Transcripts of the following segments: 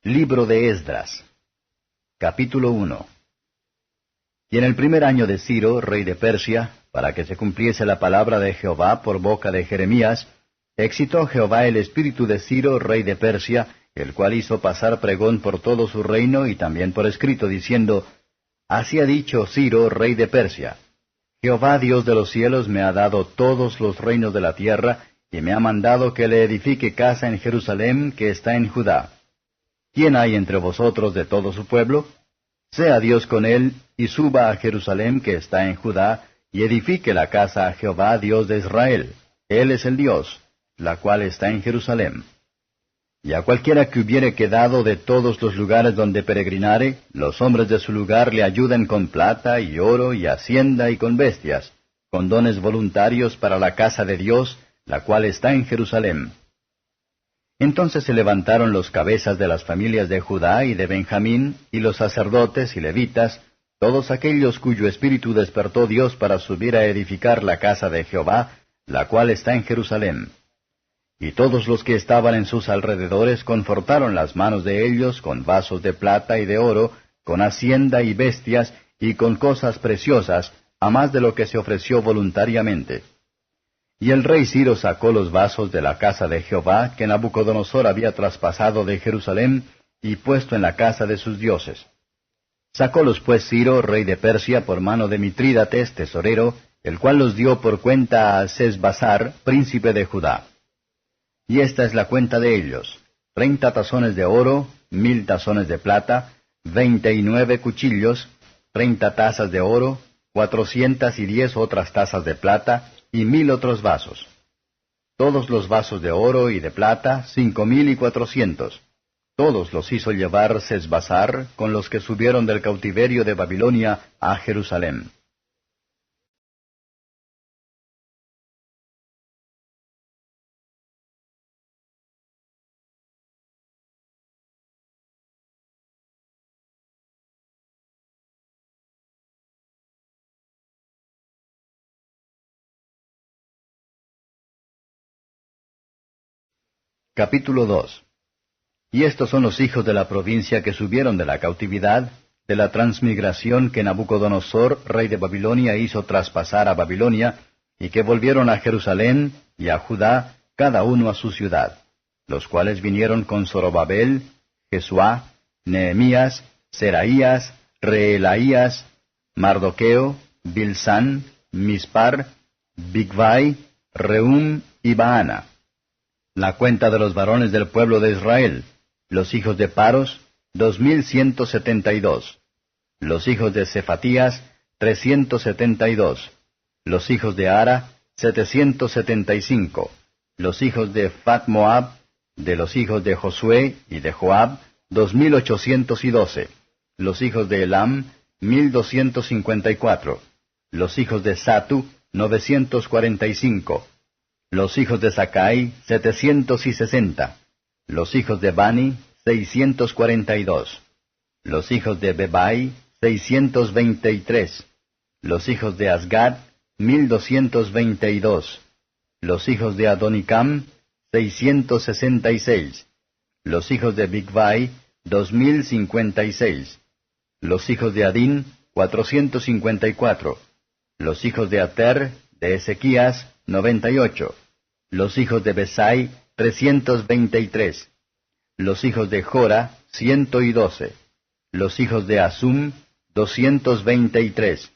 Libro de Esdras. Capítulo 1. Y en el primer año de Ciro, rey de Persia, para que se cumpliese la palabra de Jehová por boca de Jeremías, excitó Jehová el espíritu de Ciro, rey de Persia, el cual hizo pasar pregón por todo su reino y también por escrito, diciendo, Así ha dicho Ciro, rey de Persia, Jehová Dios de los cielos me ha dado todos los reinos de la tierra, y me ha mandado que le edifique casa en Jerusalén, que está en Judá. ¿Quién hay entre vosotros de todo su pueblo? Sea Dios con él, y suba a Jerusalén, que está en Judá, y edifique la casa a Jehová Dios de Israel. Él es el Dios, la cual está en Jerusalén. Y a cualquiera que hubiere quedado de todos los lugares donde peregrinare, los hombres de su lugar le ayuden con plata y oro y hacienda y con bestias, con dones voluntarios para la casa de Dios, la cual está en Jerusalén. Entonces se levantaron los cabezas de las familias de Judá y de Benjamín, y los sacerdotes y levitas, todos aquellos cuyo espíritu despertó Dios para subir a edificar la casa de Jehová, la cual está en Jerusalén. Y todos los que estaban en sus alrededores confortaron las manos de ellos con vasos de plata y de oro, con hacienda y bestias, y con cosas preciosas, a más de lo que se ofreció voluntariamente. Y el rey Ciro sacó los vasos de la casa de Jehová, que Nabucodonosor había traspasado de Jerusalén, y puesto en la casa de sus dioses. Sacólos pues Ciro, rey de Persia, por mano de Mitrídates, tesorero, el cual los dio por cuenta a Sesbassar, príncipe de Judá. Y esta es la cuenta de ellos: 30 tazones de oro, 1000 tazones de plata, 29 cuchillos, 30 tazas de oro, 410 otras tazas de plata, y 1000 otros vasos. Todos los vasos de oro y de plata, 5400. Todos los hizo llevar Sesbassar, con los que subieron del cautiverio de Babilonia a Jerusalén. Capítulo 2. Y estos son los hijos de la provincia que subieron de la cautividad, de la transmigración que Nabucodonosor, rey de Babilonia, hizo traspasar a Babilonia, y que volvieron a Jerusalén y a Judá, cada uno a su ciudad, los cuales vinieron con Zorobabel, Jesuá, Nehemías, Seraías, Reelaías, Mardoqueo, Bilsán, Mispar, Bigvai, Rehum y Baana. La cuenta de los varones del pueblo de Israel, los hijos de Paros, 2172. Los hijos de Cefatías, 372. Los hijos de Ara, 775. Los hijos de Fat Moab, de los hijos de Josué y de Joab, 2812. Los hijos de Elam, 1254. Los hijos de Satu, 945. Los hijos de Sakai, 760. Los hijos de Bani, 642. Los hijos de Bebai, 623. Los hijos de Asgad, 1222. Los hijos de Adonicam, 666. Los hijos de Bigvai, 2056. Los hijos de Adín, 454. Los hijos de Ater, de Ezequías, 98. Los hijos de Besai, 323. Los hijos de Jora, 112. Los hijos de Asum, 223.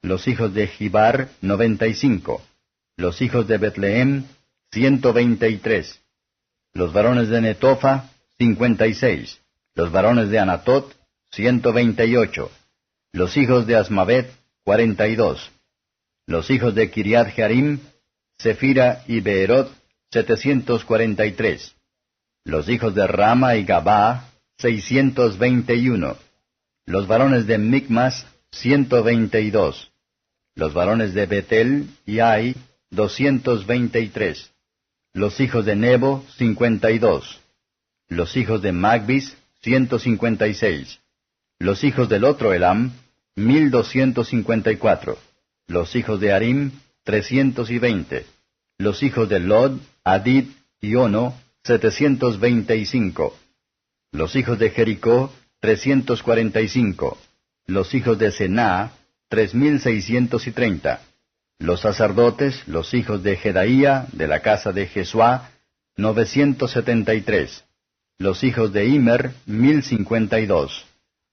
Los hijos de Gibar, 95. Los hijos de Betlehem, 123. Los varones de Netofa, 56. Los varones de Anatot, 128. Los hijos de Asmavet, 42. Los hijos de Kiriath Jearim, Sefira y Beerot, 743. Los hijos de Rama y Gabaa, 621. Los varones de Micmas, 122. Los varones de Betel y Ai, 223. Los hijos de Nebo, 52. Los hijos de Magbis, 156. Los hijos del otro Elam, 1254. Los hijos de Arim, 320. Los hijos de Lod, Hadid y Ono, 725. Los hijos de Jericó, 345. Los hijos de Sená, 3630. Los sacerdotes, los hijos de Jedaía, de la casa de Jesuá, 973. Los hijos de Immer, 1052.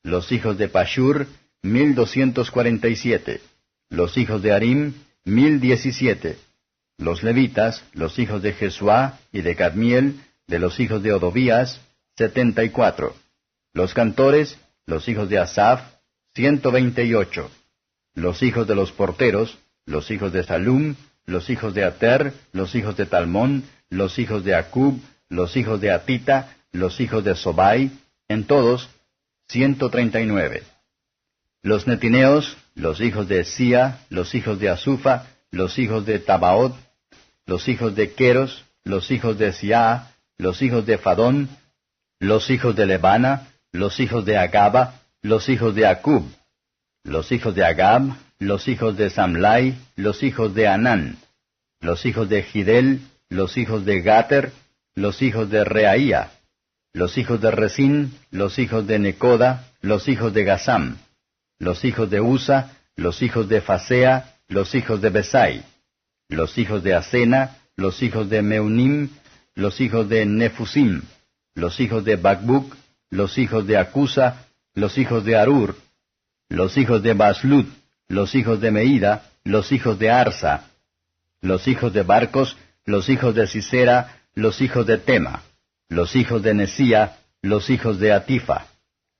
Los hijos de Pashur, 1247. Los hijos de Harim, 1017. Los levitas, los hijos de Jesuá y de Cadmiel, de los hijos de Odovías, 74. Los cantores, los hijos de Asaph, 128. Los hijos de los porteros, los hijos de Salum, los hijos de Ater, los hijos de Talmón, los hijos de Acub, los hijos de Atita, los hijos de Sobai, en todos, 139. Los netineos, los hijos de Sia, los hijos de Asufa, los hijos de Tabaot, los hijos de Queros, los hijos de Siaa, los hijos de Fadón, los hijos de Lebana, los hijos de Agaba, los hijos de Acub, los hijos de Agab, los hijos de Samlai, los hijos de Anán, los hijos de Gidel, los hijos de Gater, los hijos de Reaía, los hijos de Resín, los hijos de Necoda, los hijos de Gazam, los hijos de Usa, los hijos de Fasea, los hijos de Besai, los hijos de Asena, los hijos de Meunim, los hijos de Nefusim, los hijos de Bakbuk, los hijos de Acusa, los hijos de Arur, los hijos de Baslut, los hijos de Meida, los hijos de Arsa, los hijos de Barcos, los hijos de Sisera, los hijos de Tema, los hijos de Nesía, los hijos de Atifa,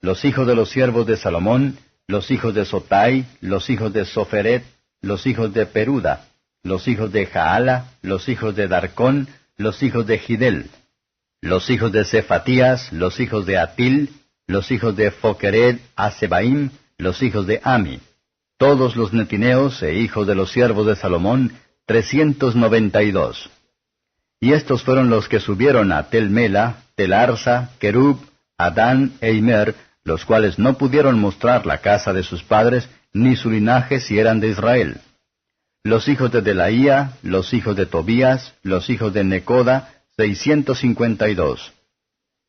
los hijos de los siervos de Salomón, los hijos de Sotai, los hijos de Soferet, los hijos de Peruda, los hijos de Jaala, los hijos de Darcón, los hijos de Gidel, los hijos de Cefatías, los hijos de Atil, los hijos de Foquered Asebaim, los hijos de Ami, todos los netineos e hijos de los siervos de Salomón, 392. Y estos fueron los que subieron a Tel Mela, Tel Arsa, Kerub, Adán e Immer, los cuales no pudieron mostrar la casa de sus padres, ni su linaje si eran de Israel. Los hijos de Delaía, los hijos de Tobías, los hijos de Necoda, 652.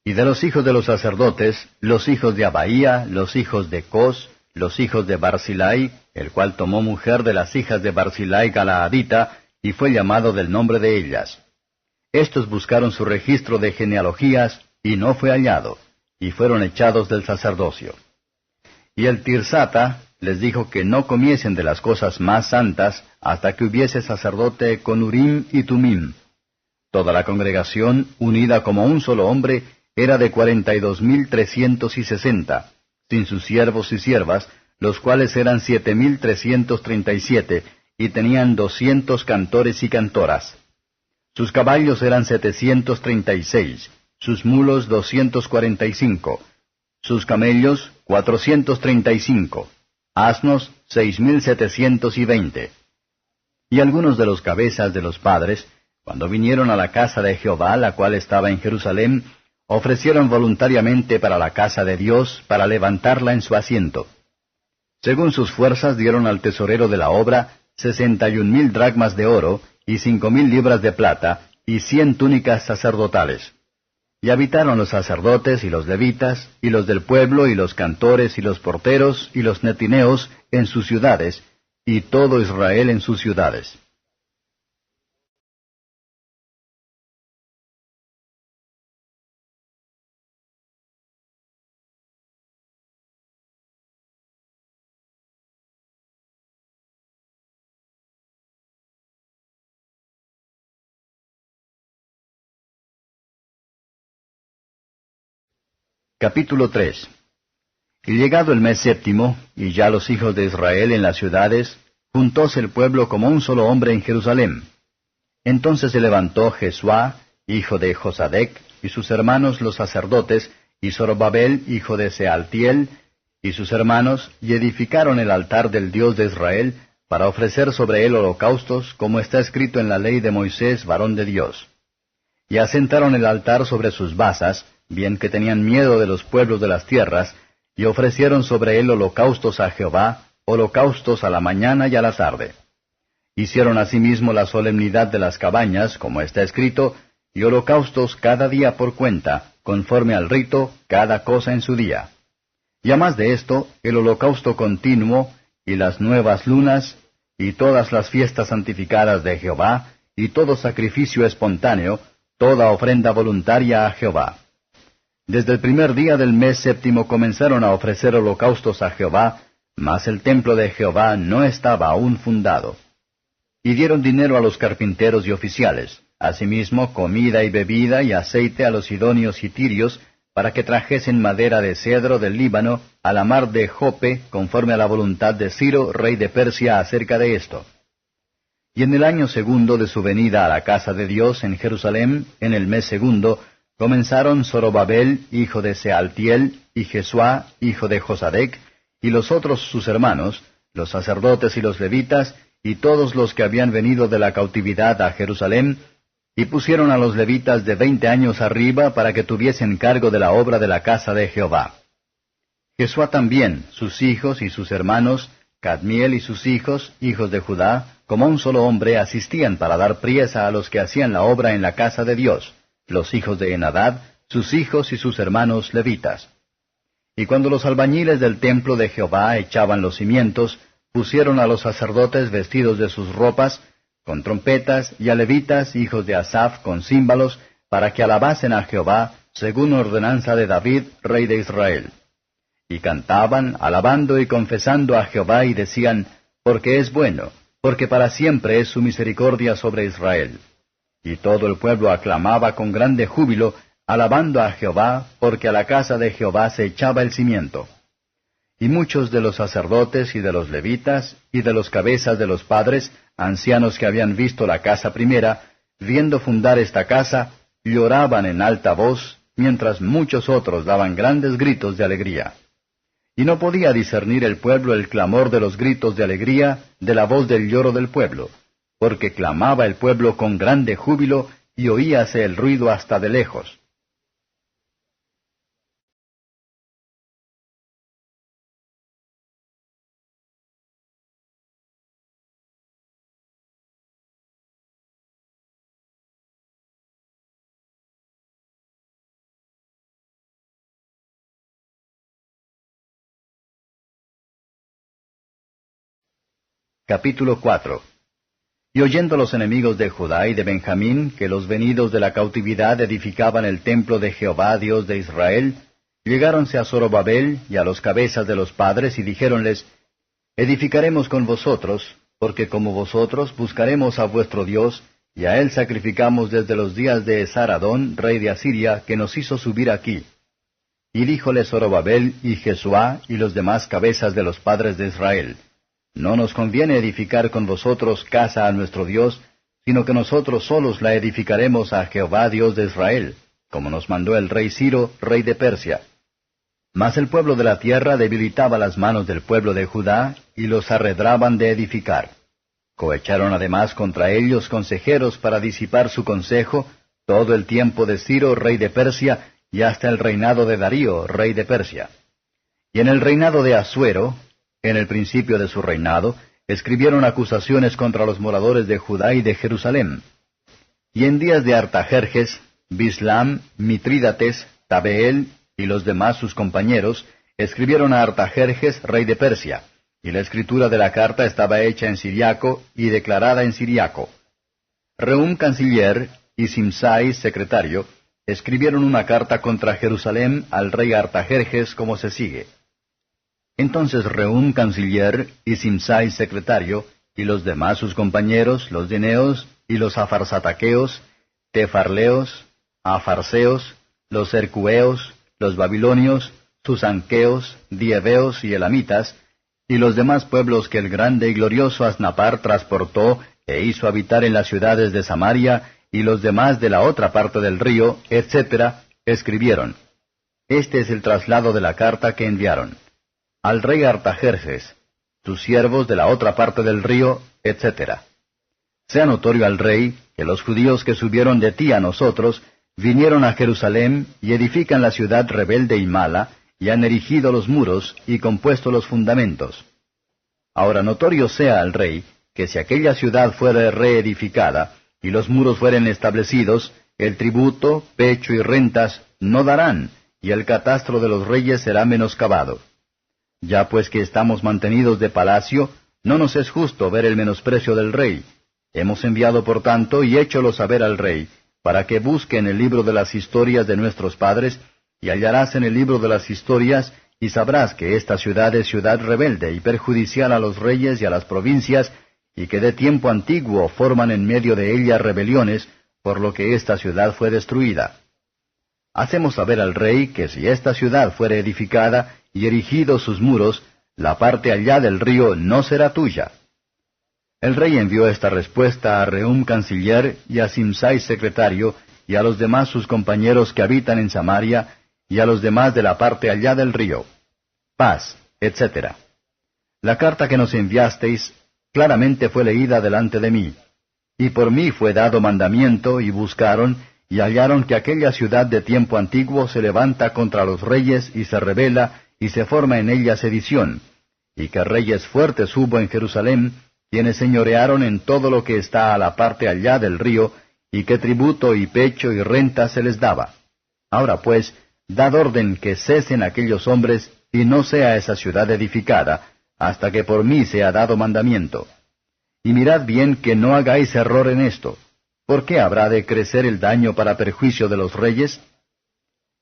Y de los hijos de los sacerdotes, los hijos de Abaía, los hijos de Cos, los hijos de Barzilai, el cual tomó mujer de las hijas de Barzilai Galaadita, y fue llamado del nombre de ellas. Estos buscaron su registro de genealogías, y no fue hallado, y fueron echados del sacerdocio. Y el Tirsata les dijo que no comiesen de las cosas más santas, hasta que hubiese sacerdote con Urim y Tumim. Toda la congregación, unida como un solo hombre, era de 42,360, sin sus siervos y siervas, los cuales eran 7,337, y tenían 200 cantores y cantoras. Sus caballos eran 736, sus mulos 245, sus camellos 435, asnos 6,720. Y algunos de los cabezas de los padres, cuando vinieron a la casa de Jehová, la cual estaba en Jerusalén, ofrecieron voluntariamente para la casa de Dios, para levantarla en su asiento. Según sus fuerzas dieron al tesorero de la obra 61,000 dracmas de oro, y 5,000 libras de plata, y 100 túnicas sacerdotales. Y habitaron los sacerdotes y los levitas, y los del pueblo, y los cantores, y los porteros, y los netineos, en sus ciudades, y todo Israel en sus ciudades. Capítulo 3. Y llegado el mes séptimo, y ya los hijos de Israel en las ciudades, juntóse el pueblo como un solo hombre en Jerusalén. Entonces se levantó Jesuá, hijo de Josadec, y sus hermanos los sacerdotes, y Zorobabel, hijo de Sealtiel, y sus hermanos, y edificaron el altar del Dios de Israel, para ofrecer sobre él holocaustos, como está escrito en la ley de Moisés, varón de Dios. Y asentaron el altar sobre sus basas, bien que tenían miedo de los pueblos de las tierras, y ofrecieron sobre él holocaustos a Jehová, holocaustos a la mañana y a la tarde. Hicieron asimismo la solemnidad de las cabañas, como está escrito, y holocaustos cada día por cuenta, conforme al rito, cada cosa en su día. Y además de esto, el holocausto continuo, y las nuevas lunas, y todas las fiestas santificadas de Jehová, y todo sacrificio espontáneo, toda ofrenda voluntaria a Jehová. Desde el primer día del mes séptimo comenzaron a ofrecer holocaustos a Jehová, mas el templo de Jehová no estaba aún fundado. Y dieron dinero a los carpinteros y oficiales, asimismo comida y bebida y aceite a los sidonios y tirios, para que trajesen madera de cedro del Líbano a la mar de Jope, conforme a la voluntad de Ciro, rey de Persia, acerca de esto. Y en el año segundo de su venida a la casa de Dios en Jerusalén, en el mes segundo, comenzaron Zorobabel, hijo de Sealtiel, y Jesuá, hijo de Josadec, y los otros sus hermanos, los sacerdotes y los levitas, y todos los que habían venido de la cautividad a Jerusalén, y pusieron a los levitas de 20 años arriba para que tuviesen cargo de la obra de la casa de Jehová. Jesuá también, sus hijos y sus hermanos, Cadmiel y sus hijos, hijos de Judá, como un solo hombre, asistían para dar priesa a los que hacían la obra en la casa de Dios, los hijos de Henadad, sus hijos y sus hermanos levitas. Y cuando los albañiles del templo de Jehová echaban los cimientos, pusieron a los sacerdotes vestidos de sus ropas, con trompetas, y a levitas, hijos de Asaph, con címbalos, para que alabasen a Jehová, según ordenanza de David, rey de Israel. Y cantaban, alabando y confesando a Jehová, y decían, porque es bueno, porque para siempre es su misericordia sobre Israel. Y todo el pueblo aclamaba con grande júbilo, alabando a Jehová, porque a la casa de Jehová se echaba el cimiento. Y muchos de los sacerdotes y de los levitas, y de los cabezas de los padres, ancianos que habían visto la casa primera, viendo fundar esta casa, lloraban en alta voz, mientras muchos otros daban grandes gritos de alegría. Y no podía discernir el pueblo el clamor de los gritos de alegría de la voz del lloro del pueblo, porque clamaba el pueblo con grande júbilo, y oíase el ruido hasta de lejos. Capítulo 4. Y oyendo los enemigos de Judá y de Benjamín que los venidos de la cautividad edificaban el templo de Jehová Dios de Israel, llegáronse a Zorobabel y a los cabezas de los padres y dijéronles, edificaremos con vosotros, porque como vosotros buscaremos a vuestro Dios, y a él sacrificamos desde los días de Esaradón, rey de Asiria, que nos hizo subir aquí. Y díjole Zorobabel y Jesuá y los demás cabezas de los padres de Israel, no nos conviene edificar con vosotros casa a nuestro Dios, sino que nosotros solos la edificaremos a Jehová Dios de Israel, como nos mandó el rey Ciro, rey de Persia. Mas el pueblo de la tierra debilitaba las manos del pueblo de Judá, y los arredraban de edificar. Cohecharon además contra ellos consejeros para disipar su consejo, todo el tiempo de Ciro, rey de Persia, y hasta el reinado de Darío, rey de Persia. Y en el reinado de Asuero, en el principio de su reinado, escribieron acusaciones contra los moradores de Judá y de Jerusalén. Y en días de Artajerjes, Bislam, Mitrídates, Tabeel y los demás sus compañeros, escribieron a Artajerjes, rey de Persia, y la escritura de la carta estaba hecha en siriaco y declarada en siriaco. Rehum, canciller, y Simsai, secretario, escribieron una carta contra Jerusalén al rey Artajerjes como se sigue. Entonces Rehum, canciller, y Simsai, secretario, y los demás sus compañeros, los dineos, y los afarsataqueos, tefarleos, afarseos, los ercueos, los babilonios, susanqueos, dieveos y elamitas, y los demás pueblos que el grande y glorioso Asnapar transportó e hizo habitar en las ciudades de Samaria, y los demás de la otra parte del río, etc., escribieron. Este es el traslado de la carta que enviaron. Al rey Artajerjes, tus siervos de la otra parte del río, etc. Sea notorio al rey que los judíos que subieron de ti a nosotros vinieron a Jerusalén y edifican la ciudad rebelde y mala, y han erigido los muros y compuesto los fundamentos. Ahora notorio sea al rey que si aquella ciudad fuera reedificada y los muros fueren establecidos, el tributo, pecho y rentas, no darán, y el catastro de los reyes será menoscabado. Ya pues que estamos mantenidos de palacio, no nos es justo ver el menosprecio del rey. Hemos enviado por tanto y hécholo saber al rey, para que busque en el libro de las historias de nuestros padres, y hallarás en el libro de las historias, y sabrás que esta ciudad es ciudad rebelde y perjudicial a los reyes y a las provincias, y que de tiempo antiguo forman en medio de ella rebeliones, por lo que esta ciudad fue destruida. Hacemos saber al rey que si esta ciudad fuere edificada y erigidos sus muros, la parte allá del río no será tuya. El rey envió esta respuesta a Rehum canciller y a Simsai secretario, y a los demás sus compañeros que habitan en Samaria, y a los demás de la parte allá del río. Paz, etc. La carta que nos enviasteis claramente fue leída delante de mí, y por mí fue dado mandamiento, y buscaron, y hallaron que aquella ciudad de tiempo antiguo se levanta contra los reyes, y se rebela, y se forma en ella sedición, y que reyes fuertes hubo en Jerusalén, quienes señorearon en todo lo que está a la parte allá del río, y que tributo y pecho y renta se les daba. Ahora pues, dad orden que cesen aquellos hombres, y no sea esa ciudad edificada, hasta que por mí sea dado mandamiento. Y mirad bien que no hagáis error en esto. ¿Por qué habrá de crecer el daño para perjuicio de los reyes?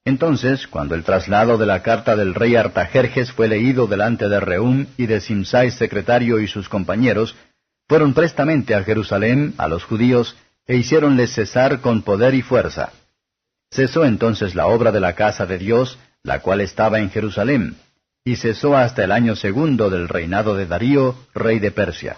Entonces, cuando el traslado de la carta del rey Artajerjes fue leído delante de Rehum y de Simsai secretario y sus compañeros, fueron prestamente a Jerusalén, a los judíos, e hiciéronles cesar con poder y fuerza. Cesó entonces la obra de la casa de Dios, la cual estaba en Jerusalén, y cesó hasta el año 2 del reinado de Darío, rey de Persia.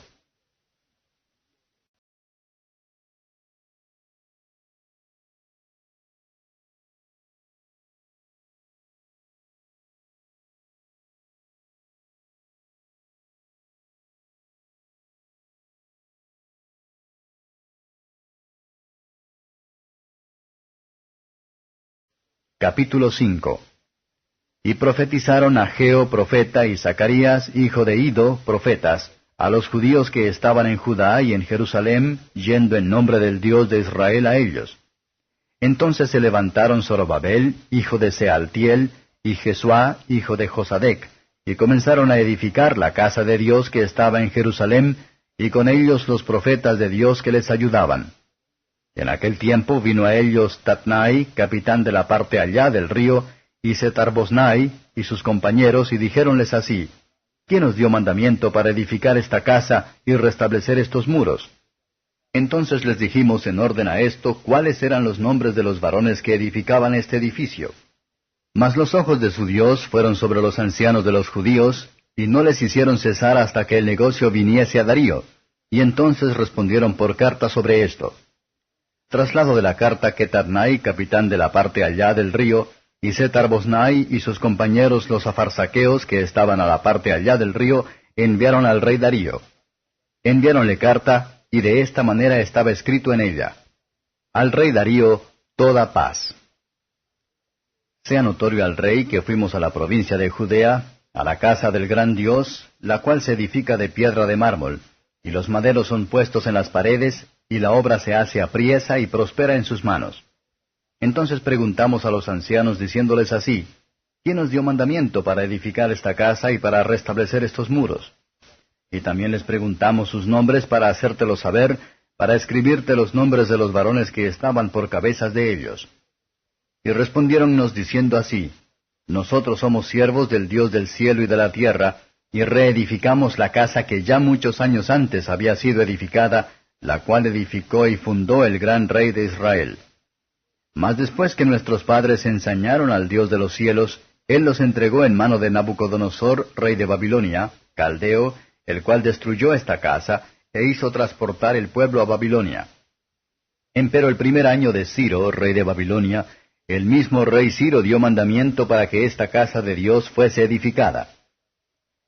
Capítulo 5. Y profetizaron Ageo profeta y Zacarías hijo de Ido profetas, a los judíos que estaban en Judá y en Jerusalén, yendo en nombre del Dios de Israel a ellos. Entonces se levantaron Zorobabel, hijo de Sealtiel, y Jesuá, hijo de Josadec, y comenzaron a edificar la casa de Dios que estaba en Jerusalén, y con ellos los profetas de Dios que les ayudaban. En aquel tiempo vino a ellos Tatnai, capitán de la parte allá del río, y Setarbosnai, y sus compañeros, y dijéronles así: ¿Quién os dio mandamiento para edificar esta casa y restablecer estos muros? Entonces les dijimos en orden a esto cuáles eran los nombres de los varones que edificaban este edificio. Mas los ojos de su Dios fueron sobre los ancianos de los judíos, y no les hicieron cesar hasta que el negocio viniese a Darío, y entonces respondieron por carta sobre esto. Traslado de la carta que Tatnai, capitán de la parte allá del río, y Setarbosnai y sus compañeros los afarsaqueos que estaban a la parte allá del río, enviaron al rey Darío. Enviáronle carta, y de esta manera estaba escrito en ella: Al rey Darío, toda paz. Sea notorio al rey que fuimos a la provincia de Judea, a la casa del gran Dios, la cual se edifica de piedra de mármol, y los maderos son puestos en las paredes, y la obra se hace apriesa y prospera en sus manos. Entonces preguntamos a los ancianos diciéndoles así: ¿Quién os dio mandamiento para edificar esta casa y para restablecer estos muros? Y también les preguntamos sus nombres para hacértelo saber, para escribirte los nombres de los varones que estaban por cabezas de ellos. Y respondiéronnos diciendo así: Nosotros somos siervos del Dios del cielo y de la tierra, y reedificamos la casa que ya muchos años antes había sido edificada, la cual edificó y fundó el gran rey de Israel. Mas después que nuestros padres ensañaron al Dios de los cielos, Él los entregó en mano de Nabucodonosor, rey de Babilonia, caldeo, el cual destruyó esta casa, e hizo transportar el pueblo a Babilonia. Empero el 1 año de Ciro, rey de Babilonia, el mismo rey Ciro dio mandamiento para que esta casa de Dios fuese edificada.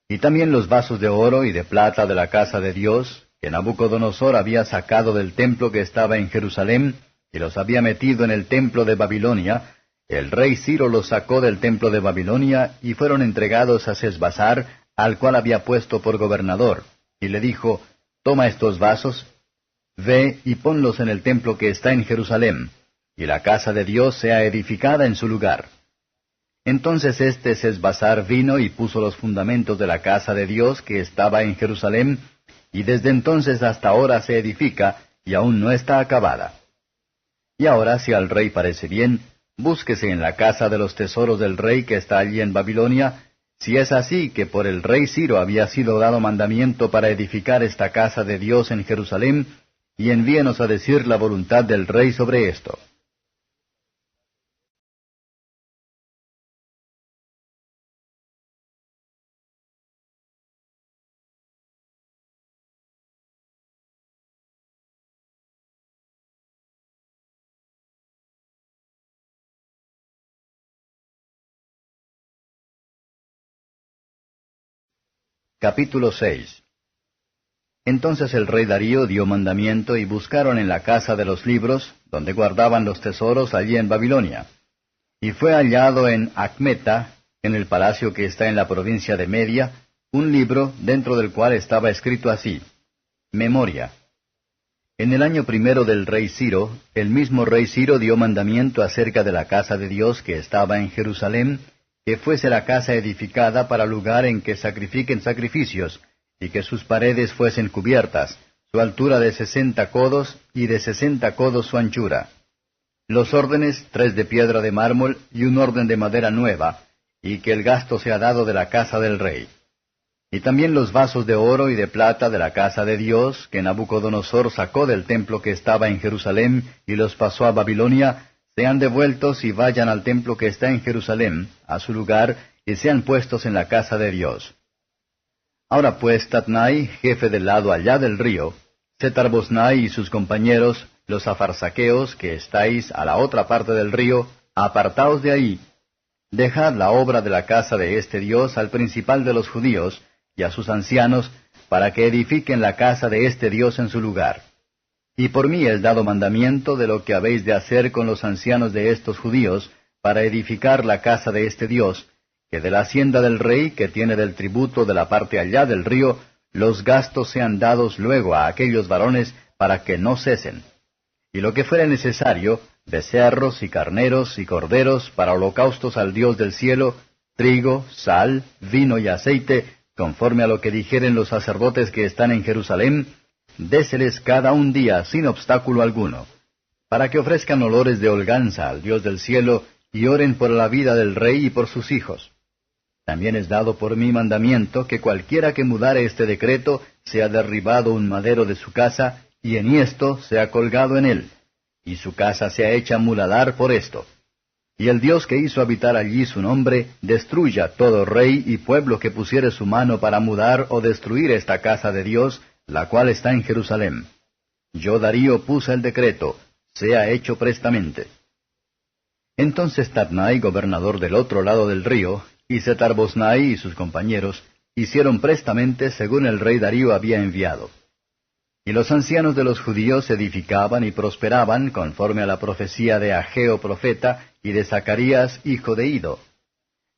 Y también los vasos de oro y de plata de la casa de Dios, que Nabucodonosor había sacado del templo que estaba en Jerusalén, y los había metido en el templo de Babilonia, el rey Ciro los sacó del templo de Babilonia, y fueron entregados a Sesbazar, al cual había puesto por gobernador, y le dijo: Toma estos vasos, ve y ponlos en el templo que está en Jerusalén, y la casa de Dios sea edificada en su lugar. Entonces Sesbazar vino y puso los fundamentos de la casa de Dios que estaba en Jerusalén, y desde entonces hasta ahora se edifica, y aún no está acabada. Y ahora, si al rey parece bien, búsquese en la casa de los tesoros del rey que está allí en Babilonia, si es así que por el rey Ciro había sido dado mandamiento para edificar esta casa de Dios en Jerusalén, y envíenos a decir la voluntad del rey sobre esto. Capítulo 6. Entonces el rey Darío dio mandamiento y buscaron en la casa de los libros, donde guardaban los tesoros allí en Babilonia. Y fue hallado en Acmeta, en el palacio que está en la provincia de Media, un libro dentro del cual estaba escrito así: Memoria. En el año primero del rey Ciro, el mismo rey Ciro dio mandamiento acerca de la casa de Dios que estaba en Jerusalén, que fuese la casa edificada para lugar en que sacrifiquen sacrificios, y que sus paredes fuesen cubiertas, su altura de 60 codos, y de 60 codos su anchura. Los órdenes, 3 de piedra de mármol, y un orden de madera nueva, y que el gasto sea dado de la casa del rey. Y también los vasos de oro y de plata de la casa de Dios, que Nabucodonosor sacó del templo que estaba en Jerusalén, y los pasó a Babilonia, sean devueltos y vayan al templo que está en Jerusalén, a su lugar, y sean puestos en la casa de Dios. Ahora pues Tatnai, jefe del lado allá del río, Setar-Boznai y sus compañeros, los afarsaqueos, que estáis a la otra parte del río, apartaos de ahí. Dejad la obra de la casa de este Dios al principal de los judíos, y a sus ancianos, para que edifiquen la casa de este Dios en su lugar. Y por mí es dado mandamiento de lo que habéis de hacer con los ancianos de estos judíos, para edificar la casa de este Dios, que de la hacienda del rey, que tiene del tributo de la parte allá del río, los gastos sean dados luego a aquellos varones, para que no cesen. Y lo que fuere necesario, becerros y carneros y corderos para holocaustos al Dios del cielo, trigo, sal, vino y aceite, conforme a lo que dijeren los sacerdotes que están en Jerusalén, déseles cada un día sin obstáculo alguno, para que ofrezcan olores de holganza al Dios del cielo, y oren por la vida del rey y por sus hijos. También es dado por mi mandamiento que cualquiera que mudare este decreto sea derribado un madero de su casa, y enhiesto sea colgado en él, y su casa sea hecha muladar por esto. Y el Dios que hizo habitar allí su nombre, destruya todo rey y pueblo que pusiere su mano para mudar o destruir esta casa de Dios, la cual está en Jerusalén. Yo Darío puse el decreto, sea hecho prestamente. Entonces Tatnai, gobernador del otro lado del río, y Setar-Boznai y sus compañeros, hicieron prestamente según el rey Darío había enviado. Y los ancianos de los judíos edificaban y prosperaban conforme a la profecía de Ageo profeta y de Zacarías hijo de Ido.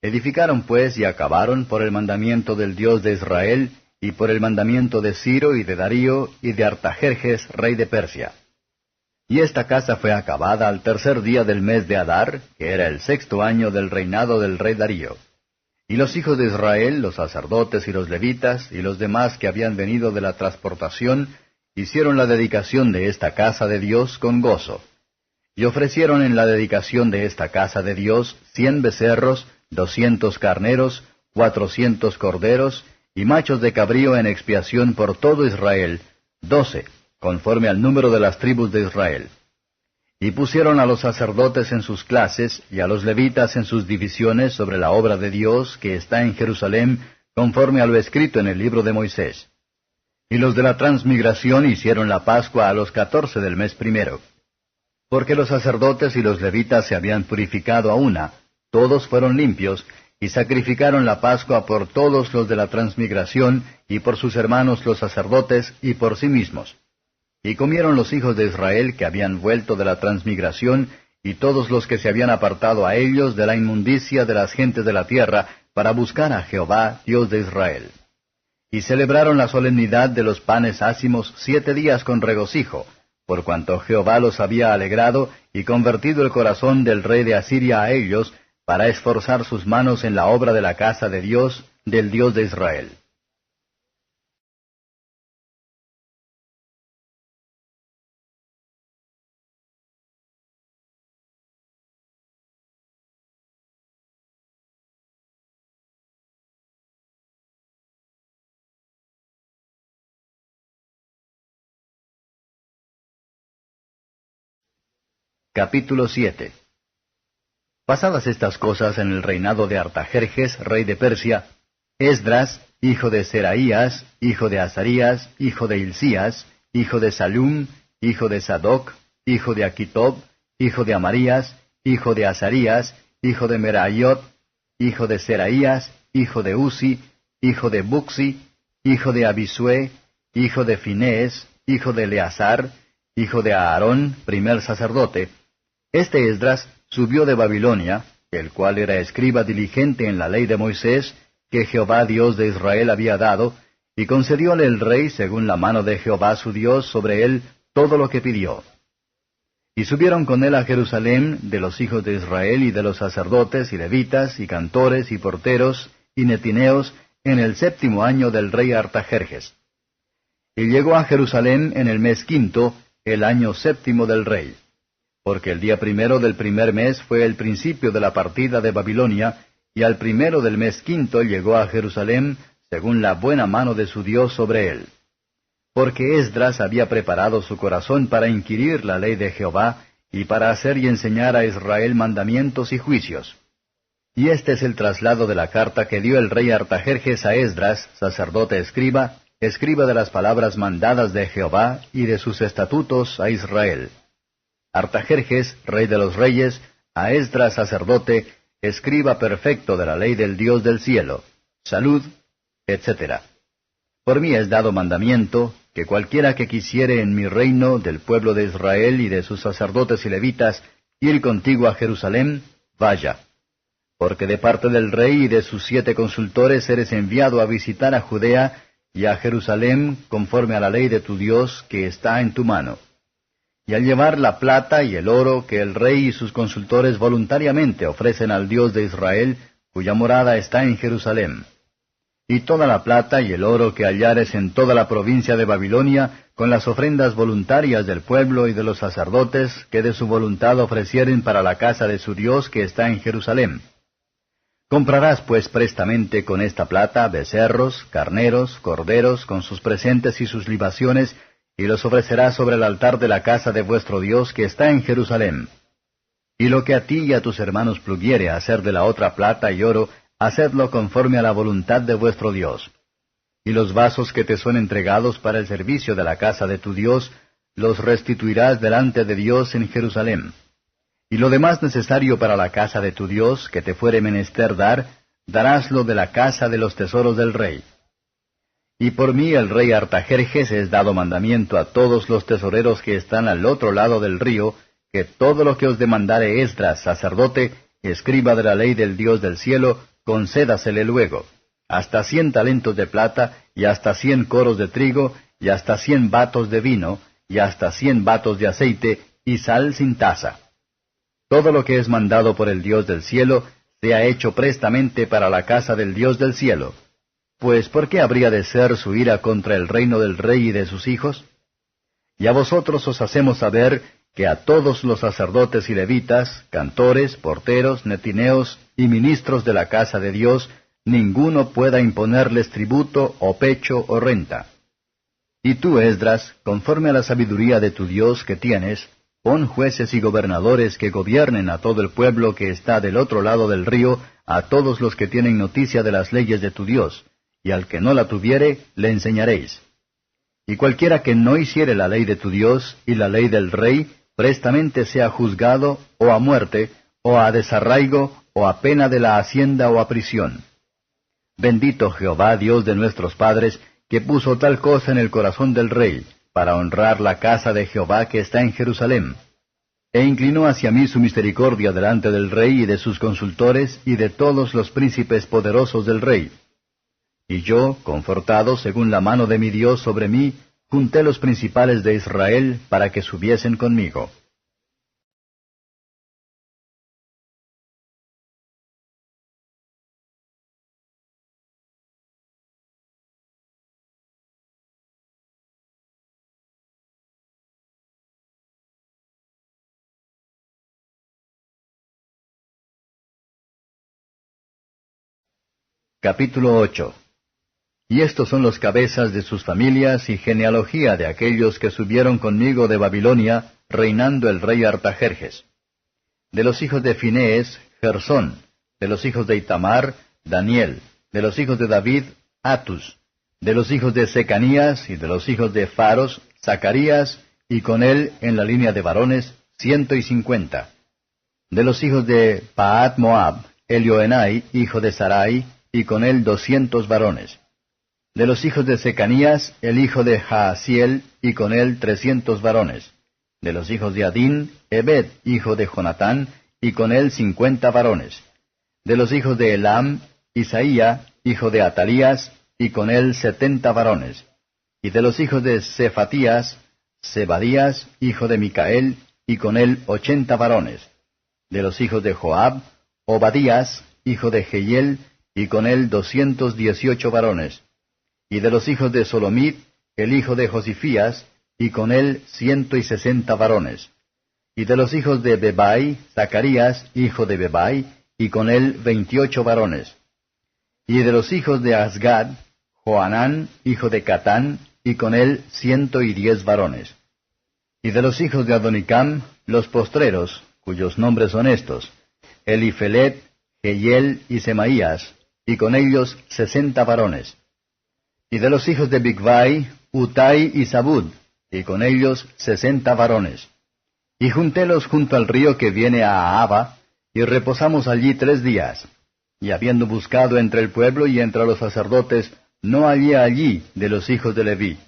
Edificaron pues y acabaron por el mandamiento del Dios de Israel, y por el mandamiento de Ciro y de Darío y de Artajerjes, rey de Persia. Y esta casa fue acabada al tercer día del mes de Adar, que era el 6º año del reinado del rey Darío. Y los hijos de Israel, los sacerdotes y los levitas, y los demás que habían venido de la transportación, hicieron la dedicación de esta casa de Dios con gozo. Y ofrecieron en la dedicación de esta casa de Dios 100 becerros, 200 carneros, 400 corderos, y machos de cabrío en expiación por todo Israel, 12, conforme al número de las tribus de Israel. Y pusieron a los sacerdotes en sus clases, y a los levitas en sus divisiones sobre la obra de Dios que está en Jerusalén, conforme a lo escrito en el libro de Moisés. Y los de la transmigración hicieron la Pascua a los 14 del mes primero. Porque los sacerdotes y los levitas se habían purificado a una, todos fueron limpios, y sacrificaron la Pascua por todos los de la transmigración, y por sus hermanos los sacerdotes, y por sí mismos. Y comieron los hijos de Israel que habían vuelto de la transmigración, y todos los que se habían apartado a ellos de la inmundicia de las gentes de la tierra, para buscar a Jehová, Dios de Israel. Y celebraron la solemnidad de los panes ácimos 7 días con regocijo, por cuanto Jehová los había alegrado y convertido el corazón del rey de Asiria a ellos, para esforzar sus manos en la obra de la casa de Dios, del Dios de Israel. Capítulo 7. Pasadas estas cosas en el reinado de Artajerjes, rey de Persia, Esdras, hijo de Seraías, hijo de Azarías, hijo de Hilcías, hijo de Salum, hijo de Sadoc, hijo de Aquitob, hijo de Amarías, hijo de Azarías, hijo de Meraiot, hijo de Seraías, hijo de Uzi, hijo de Buxi, hijo de Abisue, hijo de Finés, hijo de Eleazar, hijo de Aarón, primer sacerdote. Este Esdras subió de Babilonia, el cual era escriba diligente en la ley de Moisés, que Jehová Dios de Israel había dado, y concedióle el rey, según la mano de Jehová su Dios, sobre él todo lo que pidió. Y subieron con él a Jerusalén de los hijos de Israel y de los sacerdotes y levitas y cantores y porteros y netineos en el 7º año del rey Artajerjes. Y llegó a Jerusalén en el mes 5, el año 7 del rey. Porque el día 1 del primer mes fue el principio de la partida de Babilonia, y al 1 del mes 5 llegó a Jerusalén, según la buena mano de su Dios sobre él. Porque Esdras había preparado su corazón para inquirir la ley de Jehová, y para hacer y enseñar a Israel mandamientos y juicios. Y este es el traslado de la carta que dio el rey Artajerjes a Esdras, sacerdote escriba de las palabras mandadas de Jehová y de sus estatutos a Israel. Artajerjes, rey de los reyes, a Esdras sacerdote, escriba perfecto de la ley del Dios del cielo, salud, etc. Por mí es dado mandamiento, que cualquiera que quisiere en mi reino del pueblo de Israel y de sus sacerdotes y levitas, ir contigo a Jerusalén, vaya. Porque de parte del rey y de sus 7 consultores eres enviado a visitar a Judea y a Jerusalén conforme a la ley de tu Dios que está en tu mano. Y al llevar la plata y el oro que el rey y sus consultores voluntariamente ofrecen al Dios de Israel, cuya morada está en Jerusalén. Y toda la plata y el oro que hallares en toda la provincia de Babilonia, con las ofrendas voluntarias del pueblo y de los sacerdotes, que de su voluntad ofrecieren para la casa de su Dios que está en Jerusalén. Comprarás pues prestamente con esta plata becerros, carneros, corderos, con sus presentes y sus libaciones, y los ofrecerás sobre el altar de la casa de vuestro Dios que está en Jerusalén. Y lo que a ti y a tus hermanos pluguiere hacer de la otra plata y oro, hacedlo conforme a la voluntad de vuestro Dios. Y los vasos que te son entregados para el servicio de la casa de tu Dios, los restituirás delante de Dios en Jerusalén. Y lo demás necesario para la casa de tu Dios, que te fuere menester dar, daráslo de la casa de los tesoros del rey. Y por mí el rey Artajerjes es dado mandamiento a todos los tesoreros que están al otro lado del río, que todo lo que os demandare Esdras, sacerdote, escriba de la ley del Dios del cielo, concédasele luego, hasta 100 talentos de plata, y hasta 100 coros de trigo, y hasta 100 batos de vino, y hasta 100 batos de aceite, y sal sin tasa. Todo lo que es mandado por el Dios del cielo, sea hecho prestamente para la casa del Dios del cielo. Pues, ¿por qué habría de ser su ira contra el reino del rey y de sus hijos? Y a vosotros os hacemos saber que a todos los sacerdotes y levitas, cantores, porteros, netineos y ministros de la casa de Dios, ninguno pueda imponerles tributo o pecho o renta. Y tú, Esdras, conforme a la sabiduría de tu Dios que tienes, pon jueces y gobernadores que gobiernen a todo el pueblo que está del otro lado del río, a todos los que tienen noticia de las leyes de tu Dios, y al que no la tuviere, le enseñaréis. Y cualquiera que no hiciere la ley de tu Dios y la ley del rey, prestamente sea juzgado, o a muerte, o a desarraigo, o a pena de la hacienda o a prisión. Bendito Jehová, Dios de nuestros padres, que puso tal cosa en el corazón del rey, para honrar la casa de Jehová que está en Jerusalén. E inclinó hacia mí su misericordia delante del rey y de sus consultores y de todos los príncipes poderosos del rey. Y yo, confortado según la mano de mi Dios sobre mí, junté los principales de Israel para que subiesen conmigo. Capítulo 8. Y estos son los cabezas de sus familias y genealogía de aquellos que subieron conmigo de Babilonia, reinando el rey Artajerjes. De los hijos de Finees, Gersón; de los hijos de Itamar, Daniel; de los hijos de David, Atus; de los hijos de Secanías y de los hijos de Faros, Zacarías, y con él en la línea de varones, 150. De los hijos de Pahat Moab, Elioenai, hijo de Sarai, y con él 200 varones. De los hijos de Secanías, el hijo de Jaasiel, y con él 300 varones. De los hijos de Adín, Ebed, hijo de Jonatán, y con él 50 varones. De los hijos de Elam, Isaía, hijo de Atalías, y con él 70 varones. Y de los hijos de Cefatías, Zebadías, hijo de Micael, y con él 80 varones. De los hijos de Joab, Obadías, hijo de Jehiel, y con él 218 varones. Y de los hijos de Solomit, el hijo de Josifías, y con él 160 varones. Y de los hijos de Bebai, Zacarías, hijo de Bebai, y con él 28 varones. Y de los hijos de Azgad, Joanán, hijo de Catán, y con él 110 varones. Y de los hijos de Adonicam, los postreros, cuyos nombres son estos: Elifelet, Jehiel y Semaías, y con ellos 60 varones. Y de los hijos de Bigvai, Utai y Zabud, y con ellos 60 varones. Y juntélos junto al río que viene a Ahava, y reposamos allí 3 días. Y habiendo buscado entre el pueblo y entre los sacerdotes, no hallé allí de los hijos de Leví.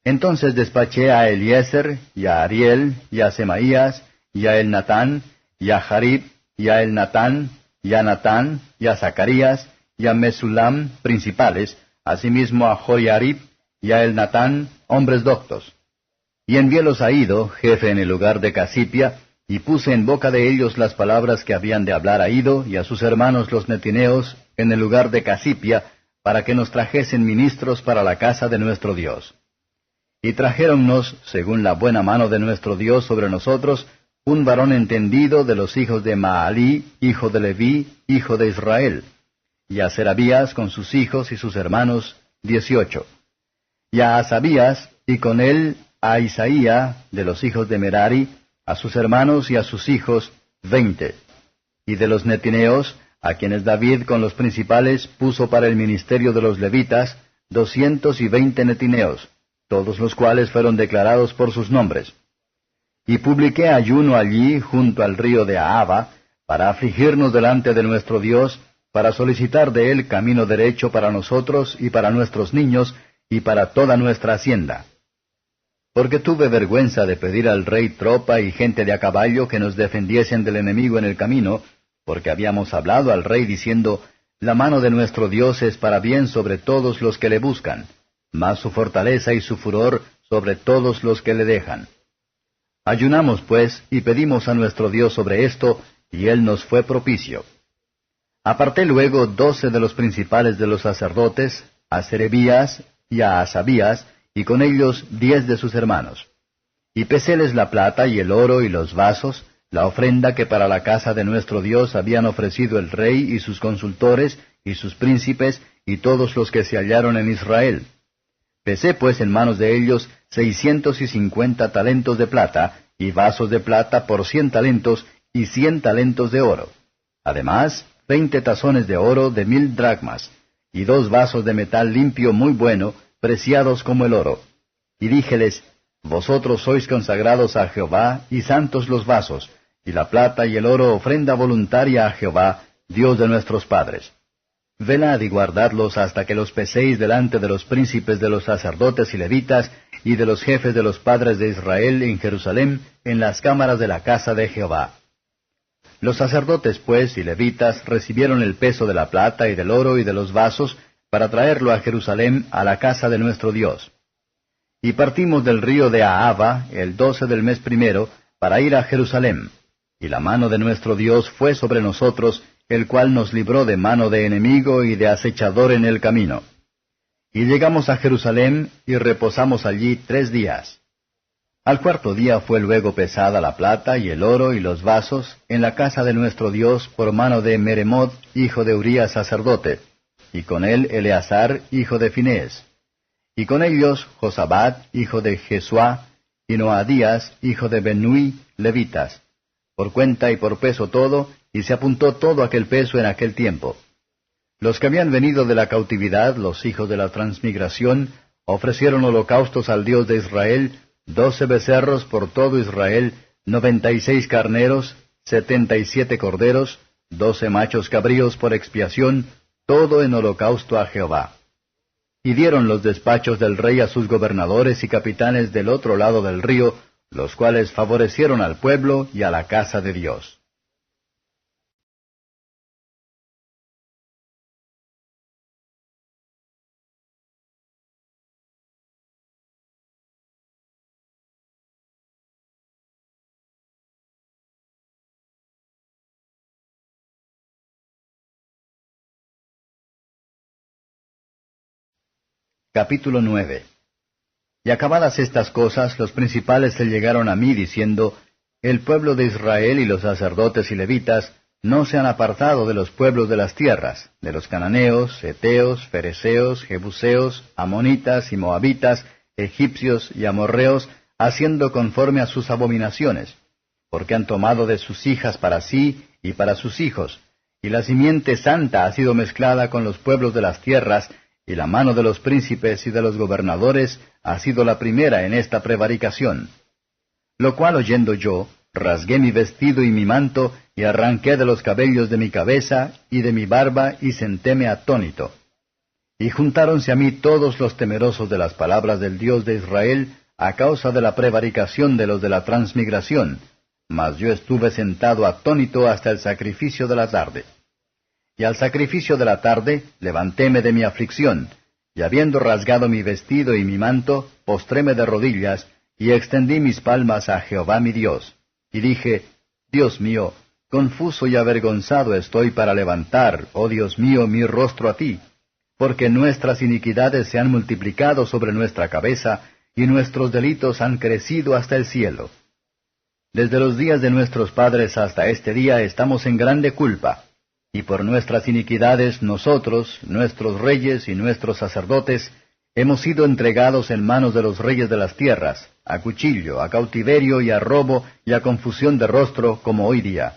Entonces despaché a Eliezer, y a Ariel, y a Semaías, y a Elnatán, y a Jarib, y a Elnatán, y a Natán, y a Zacarías, y a Mesulam, principales, asimismo a Joiarib, y a Elnatán, hombres doctos. Y enviélos a Ido, jefe en el lugar de Casipia, y puse en boca de ellos las palabras que habían de hablar a Ido y a sus hermanos los netineos en el lugar de Casipia, para que nos trajesen ministros para la casa de nuestro Dios. Y trajéronnos, según la buena mano de nuestro Dios sobre nosotros, un varón entendido de los hijos de Maalí, hijo de Leví, hijo de Israel; y a Serabías con sus hijos y sus hermanos, 18. Y a Asabías, y con él a Isaía, de los hijos de Merari, a sus hermanos y a sus hijos, 20. Y de los netineos, a quienes David con los principales puso para el ministerio de los levitas, 220 netineos, todos los cuales fueron declarados por sus nombres. Y publiqué ayuno allí junto al río de Ahava, para afligirnos delante de nuestro Dios, para solicitar de él camino derecho para nosotros y para nuestros niños, y para toda nuestra hacienda. Porque tuve vergüenza de pedir al rey tropa y gente de a caballo que nos defendiesen del enemigo en el camino, porque habíamos hablado al rey diciendo: la mano de nuestro Dios es para bien sobre todos los que le buscan, mas su fortaleza y su furor sobre todos los que le dejan. Ayunamos pues, y pedimos a nuestro Dios sobre esto, y él nos fue propicio. Aparté luego 12 de los principales de los sacerdotes, a Serebías y a Asabías, y con ellos 10 de sus hermanos. Y peséles la plata y el oro y los vasos, la ofrenda que para la casa de nuestro Dios habían ofrecido el rey y sus consultores, y sus príncipes, y todos los que se hallaron en Israel. Pesé pues en manos de ellos 650 talentos de plata, y vasos de plata por 100 talentos, y 100 talentos de oro. Además, 20 tazones de oro de 1000 dracmas, y 2 vasos de metal limpio muy bueno, preciados como el oro. Y díjeles: vosotros sois consagrados a Jehová, y santos los vasos, y la plata y el oro ofrenda voluntaria a Jehová, Dios de nuestros padres. Velad y guardadlos hasta que los peséis delante de los príncipes de los sacerdotes y levitas, y de los jefes de los padres de Israel en Jerusalén, en las cámaras de la casa de Jehová. Los sacerdotes, pues, y levitas recibieron el peso de la plata y del oro y de los vasos, para traerlo a Jerusalén, a la casa de nuestro Dios. y partimos del río de Ahava el 12 del mes primero, para ir a Jerusalén. Y la mano de nuestro Dios fue sobre nosotros, el cual nos libró de mano de enemigo y de acechador en el camino. Y llegamos a Jerusalén, y reposamos allí 3 días. Al cuarto día fue luego pesada la plata y el oro y los vasos en la casa de nuestro Dios por mano de Meremoth, hijo de Urías sacerdote, y con él Eleazar, hijo de Finés. Y con ellos Josabat, hijo de Jesuá, y Noadías, hijo de Benui, levitas, por cuenta y por peso todo, y se apuntó todo aquel peso en aquel tiempo. Los que habían venido de la cautividad, los hijos de la transmigración, ofrecieron holocaustos al Dios de Israel, 12 becerros por todo Israel, 96 carneros, 77 corderos, 12 machos cabríos por expiación, todo en holocausto a Jehová. Y dieron los despachos del rey a sus gobernadores y capitanes del otro lado del río, los cuales favorecieron al pueblo y a la casa de Dios. Capítulo 9. Y acabadas estas cosas, los principales se llegaron a mí, diciendo, El pueblo de Israel y los sacerdotes y levitas no se han apartado de los pueblos de las tierras, de los cananeos, heteos, fereceos, jebuseos, amonitas y moabitas, egipcios y amorreos, haciendo conforme a sus abominaciones, porque han tomado de sus hijas para sí y para sus hijos, y la simiente santa ha sido mezclada con los pueblos de las tierras, y la mano de los príncipes y de los gobernadores ha sido la primera en esta prevaricación. Lo cual oyendo yo, rasgué mi vestido y mi manto, y arranqué de los cabellos de mi cabeza y de mi barba, y sentéme atónito. Y juntáronse a mí todos los temerosos de las palabras del Dios de Israel, a causa de la prevaricación de los de la transmigración, mas yo estuve sentado atónito hasta el sacrificio de la tarde. Y al sacrificio de la tarde levantéme de mi aflicción, y habiendo rasgado mi vestido y mi manto, postréme de rodillas, y extendí mis palmas a Jehová mi Dios. Y dije, Dios mío, confuso y avergonzado estoy para levantar, oh Dios mío, mi rostro a ti, porque nuestras iniquidades se han multiplicado sobre nuestra cabeza, y nuestros delitos han crecido hasta el cielo. Desde los días de nuestros padres hasta este día estamos en grande culpa. Y por nuestras iniquidades nosotros, nuestros reyes y nuestros sacerdotes, hemos sido entregados en manos de los reyes de las tierras, a cuchillo, a cautiverio y a robo y a confusión de rostro, como hoy día.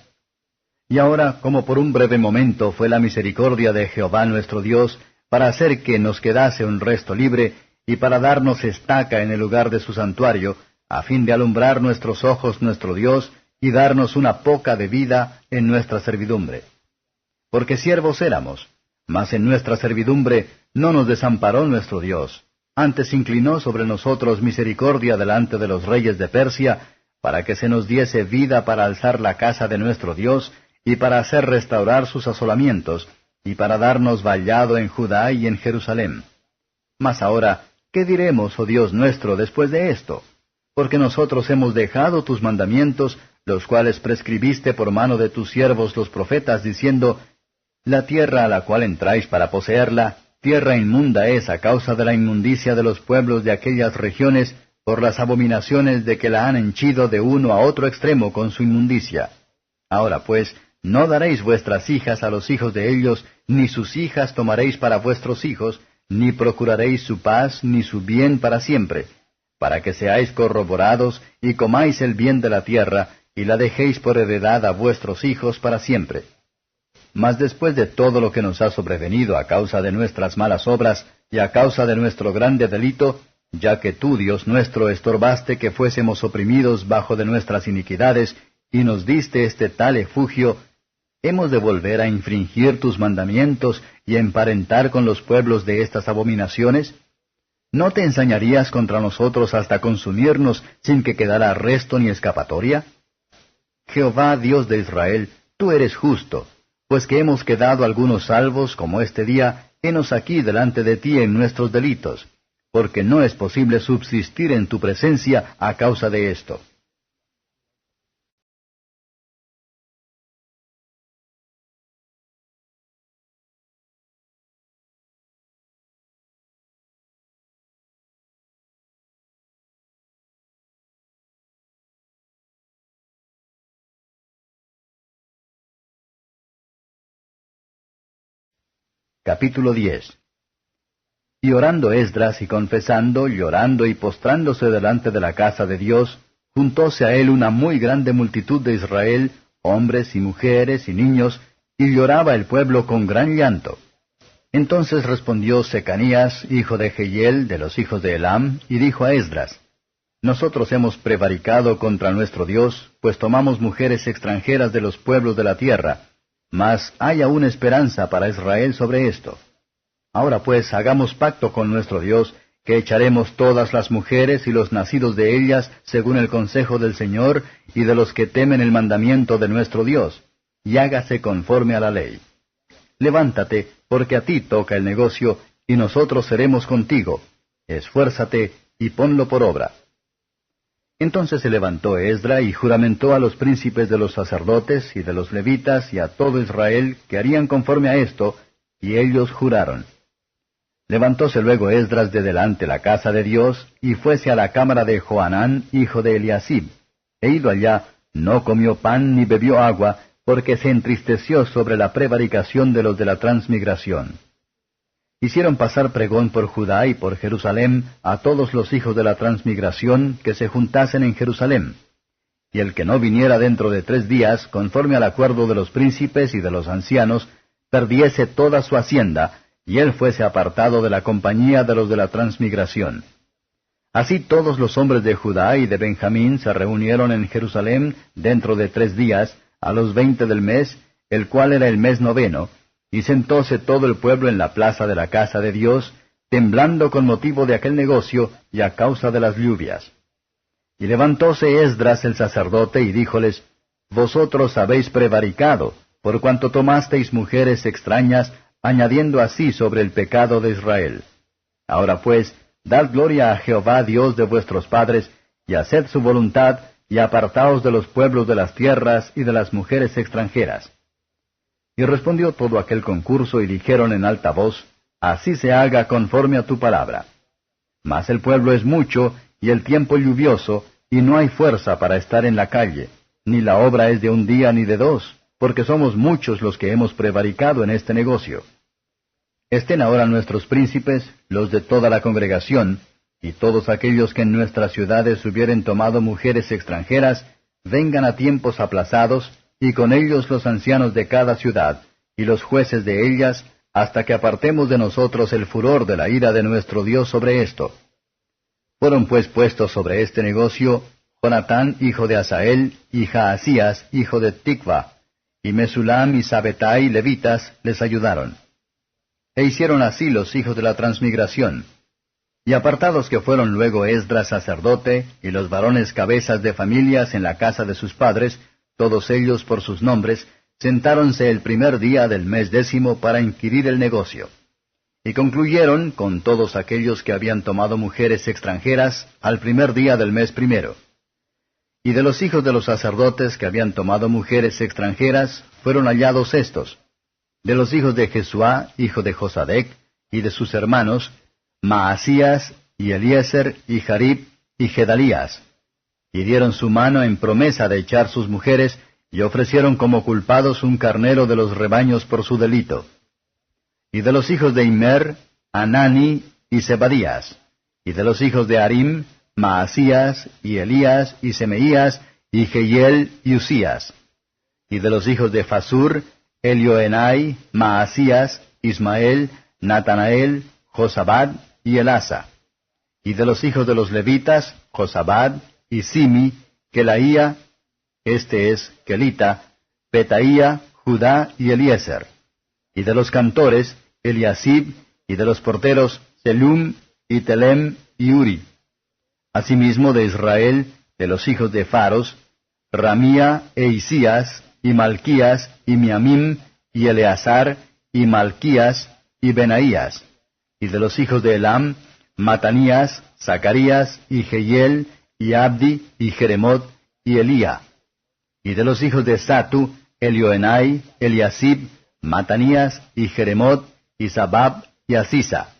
Y ahora, como por un breve momento fue la misericordia de Jehová nuestro Dios, para hacer que nos quedase un resto libre, y para darnos estaca en el lugar de su santuario, a fin de alumbrar nuestros ojos nuestro Dios, y darnos una poca de vida en nuestra servidumbre. Porque siervos éramos, mas en nuestra servidumbre no nos desamparó nuestro Dios, antes inclinó sobre nosotros misericordia delante de los reyes de Persia, para que se nos diese vida para alzar la casa de nuestro Dios, y para hacer restaurar sus asolamientos, y para darnos vallado en Judá y en Jerusalén. Mas ahora, ¿qué diremos, oh Dios nuestro, después de esto? Porque nosotros hemos dejado tus mandamientos, los cuales prescribiste por mano de tus siervos los profetas, diciendo, La tierra a la cual entráis para poseerla, tierra inmunda es a causa de la inmundicia de los pueblos de aquellas regiones, por las abominaciones de que la han henchido de uno a otro extremo con su inmundicia. Ahora pues, no daréis vuestras hijas a los hijos de ellos, ni sus hijas tomaréis para vuestros hijos, ni procuraréis su paz, ni su bien para siempre, para que seáis corroborados, y comáis el bien de la tierra, y la dejéis por heredad a vuestros hijos para siempre. Mas después de todo lo que nos ha sobrevenido a causa de nuestras malas obras y a causa de nuestro grande delito, ya que tú, Dios nuestro, estorbaste que fuésemos oprimidos bajo de nuestras iniquidades, y nos diste este tal efugio, ¿hemos de volver a infringir tus mandamientos y a emparentar con los pueblos de estas abominaciones? ¿No te ensañarías contra nosotros hasta consumirnos sin que quedara resto ni escapatoria? Jehová, Dios de Israel, tú eres justo, pues que hemos quedado algunos salvos, como este día, henos aquí delante de ti en nuestros delitos, porque no es posible subsistir en tu presencia a causa de esto. Capítulo 10. Y orando Esdras y confesando, llorando y postrándose delante de la casa de Dios, juntóse a él una muy grande multitud de Israel, hombres y mujeres y niños, y lloraba el pueblo con gran llanto. Entonces respondió Secanías, hijo de Jehiel, de los hijos de Elam, y dijo a Esdras: Nosotros hemos prevaricado contra nuestro Dios, pues tomamos mujeres extranjeras de los pueblos de la tierra, mas hay aún esperanza para Israel sobre esto. Ahora pues hagamos pacto con nuestro Dios, que echaremos todas las mujeres y los nacidos de ellas según el consejo del Señor y de los que temen el mandamiento de nuestro Dios, y hágase conforme a la ley. Levántate, porque a ti toca el negocio, y nosotros seremos contigo. Esfuérzate y ponlo por obra. Entonces se levantó Esdras y juramentó a los príncipes de los sacerdotes y de los levitas y a todo Israel que harían conforme a esto, y ellos juraron. Levantóse luego Esdras de delante la casa de Dios, y fuese a la cámara de Johanán, hijo de Eliasib. E ido allá, no comió pan ni bebió agua, porque se entristeció sobre la prevaricación de los de la transmigración. Hicieron pasar pregón por Judá y por Jerusalén a todos los hijos de la transmigración que se juntasen en Jerusalén. Y el que no viniera dentro de 3 días, conforme al acuerdo de los príncipes y de los ancianos, perdiese toda su hacienda, y él fuese apartado de la compañía de los de la transmigración. Así todos los hombres de Judá y de Benjamín se reunieron en Jerusalén dentro de 3 días, a los 20 del mes, el cual era el mes 9, y sentóse todo el pueblo en la plaza de la casa de Dios, temblando con motivo de aquel negocio y a causa de las lluvias. Y levantóse Esdras el sacerdote y díjoles: Vosotros habéis prevaricado, por cuanto tomasteis mujeres extrañas, añadiendo así sobre el pecado de Israel. Ahora pues, dad gloria a Jehová Dios de vuestros padres, y haced su voluntad, y apartaos de los pueblos de las tierras y de las mujeres extranjeras. Y respondió todo aquel concurso, y dijeron en alta voz: Así se haga conforme a tu palabra. Mas el pueblo es mucho, y el tiempo lluvioso, y no hay fuerza para estar en la calle, ni la obra es de 1 día ni de 2, porque somos muchos los que hemos prevaricado en este negocio. Estén ahora nuestros príncipes, los de toda la congregación, y todos aquellos que en nuestras ciudades hubieren tomado mujeres extranjeras, vengan a tiempos aplazados, y con ellos los ancianos de cada ciudad, y los jueces de ellas, hasta que apartemos de nosotros el furor de la ira de nuestro Dios sobre esto. Fueron pues puestos sobre este negocio Jonatán, hijo de Asael, y Jaasías, hijo de Tikva, y Mesulam y Sabetai, levitas, les ayudaron. E hicieron así los hijos de la transmigración. Y apartados que fueron luego Esdras sacerdote, y los varones cabezas de familias en la casa de sus padres, todos ellos por sus nombres, sentáronse el primer día del mes 10 para inquirir el negocio. Y concluyeron con todos aquellos que habían tomado mujeres extranjeras al primer día del mes 1. Y de los hijos de los sacerdotes que habían tomado mujeres extranjeras, fueron hallados estos: de los hijos de Jesuá, hijo de Josadec, y de sus hermanos, Maasías, y Eliezer, y Jarib, y Gedalías. Y dieron su mano en promesa de echar sus mujeres, y ofrecieron como culpados un carnero de los rebaños por su delito. Y de los hijos de Immer, Anani y Zebadías. Y de los hijos de Harim, Maasías, y Elías, y Semeías, y Jehiel, y Usías. Y de los hijos de Fasur, Elioenai, Maasías, Ismael, Natanael, Josabad, y Elasa. Y de los hijos de los levitas, Josabad, y Simi, Kelaía, este es Kelita, Petaía, Judá y Eliezer. Y de los cantores, Eliasib, y de los porteros, Selum, y Telem, y Uri. Asimismo de Israel, de los hijos de Faros, Ramía, e Isías, y Malquías, y Miamim, y Eleazar, y Malquías, y Benaías. Y de los hijos de Elam, Matanías, Zacarías, y Jehiel, y Abdi, y Jeremot, y Elía. Y de los hijos de Satu, Elioenai, Eliasib, Matanías, y Jeremot, y Sabab, y Asisa.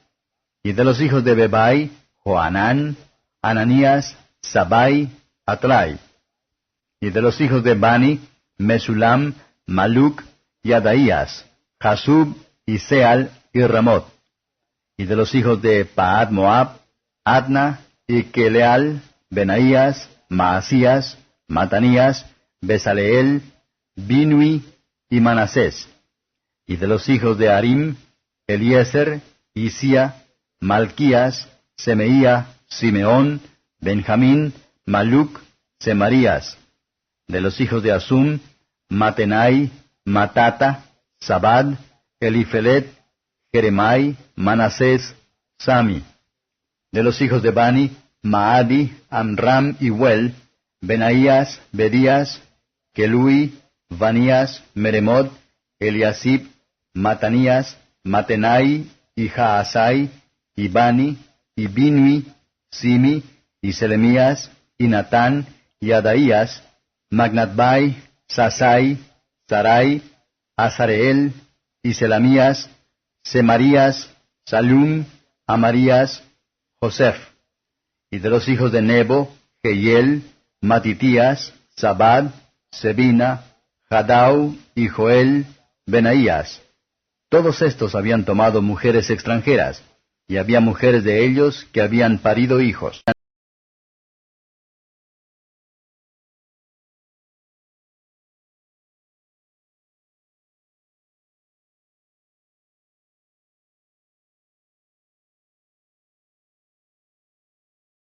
Y de los hijos de Bebai, Joanán, Ananías, Sabai, Atrai. Y de los hijos de Bani, Mesulam, Maluc, y Adaías, Jasub, y Seal, y Ramot. Y de los hijos de Paad Moab, Adna, y Keleal, Benaías, Maasías, Matanías, Besaleel, Binui, y Manasés. Y de los hijos de Arim, Eliezer, Isia, Malquías, Semeía, Simeón, Benjamín, Maluc, Semarías. De los hijos de Asum, Matenai, Matata, Sabad, Elifelet, Jeremai, Manasés, Sami. De los hijos de Bani, Maadi, Amram y Wel, Benaías, Bedías, Kelui, Vanías, Meremot, Eliasib, Matanías, Matenai, y Jaasai, y Bani, y Binui, Simi, y Selemías, y Natán, y Adaías, Magnatbai, Sasai, Sarai, Azareel, y Selamías, Semarías, Salum, Amarías, Joseph. Y de los hijos de Nebo, Jehiel, Matitías, Zabad, Sebina, Jadau, y Joel, Benaías. Todos estos habían tomado mujeres extranjeras, y había mujeres de ellos que habían parido hijos.